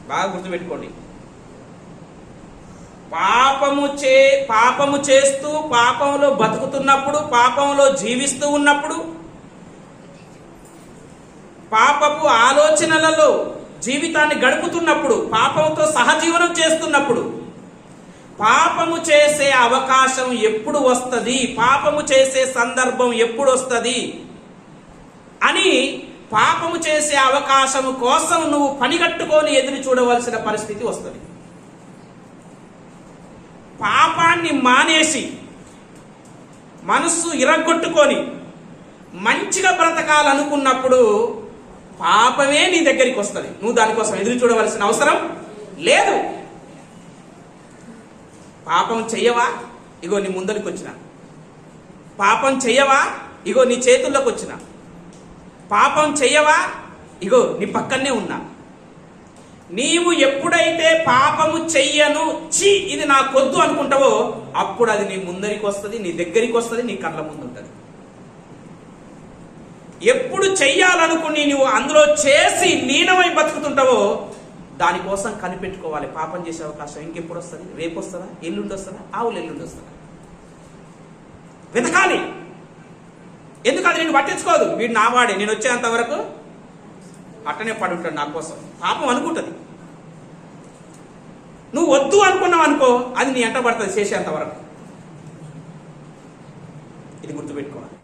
బాగా గుర్తుపెట్టుకోండి. పాపము చేస్తూ పాపంలో బతుకుతున్నప్పుడు, పాపంలో జీవిస్తూ ఉన్నప్పుడు, పాపపు ఆలోచనలలో జీవితాన్ని గడుపుతున్నప్పుడు, పాపంతో సహజీవనం చేస్తున్నప్పుడు, పాపము చేసే అవకాశం ఎప్పుడు వస్తుంది, పాపము చేసే సందర్భం ఎప్పుడు వస్తుంది అని పాపము చేసే అవకాశం కోసం నువ్వు పనిగట్టుకొని ఎదురు చూడవలసిన పరిస్థితి వస్తుంది. పాపాన్ని మానేసి మనస్సు ఇరగొట్టుకొని మంచిగా బ్రతకాలనుకున్నప్పుడు పాపమే నీ దగ్గరికి వస్తుంది. నువ్వు దానికోసం ఎదురు చూడవలసిన అవసరం లేదు. పాపం చెయ్యవా, ఇగో నీ ముందరికి వచ్చిన. పాపం చెయ్యవా, ఇగో నీ చేతుల్లోకి వచ్చిన. పాపం చెయ్యవా, ఇగో నీ పక్కనే ఉన్నా. నీవు ఎప్పుడైతే పాపము చెయ్యను, చి ఇది నాకొద్దు అనుకుంటావో అప్పుడు అది నీ ముందరికి వస్తుంది, నీ దగ్గరికి వస్తుంది, నీ కళ్ళ ముందు ఉంటుంది. ఎప్పుడు చెయ్యాలనుకుని నువ్వు అందులో చేసి లీనమై బతుకుతుంటావో దానికోసం కనిపెట్టుకోవాలి. పాపం చేసే అవకాశం ఇంకెప్పుడు వస్తుంది? రేపు వస్తుందా, ఎల్లుండి వస్తుందా, ఆవులు ఎల్లుండి వస్తుందా? వెతకాలి. ఎందుకు అది నేను పట్టించుకోదు. వీడు నావాడే, నేను వచ్చేంత వరకు అట్టనే పడుంటాడు నా కోసం. పాపం అనుకుంటుంది. నువ్వు వద్దు అనుకున్నావు అనుకో, అది నీ ఎంట పడుతుంది చేసేంత వరకు. ఇది గుర్తుపెట్టు.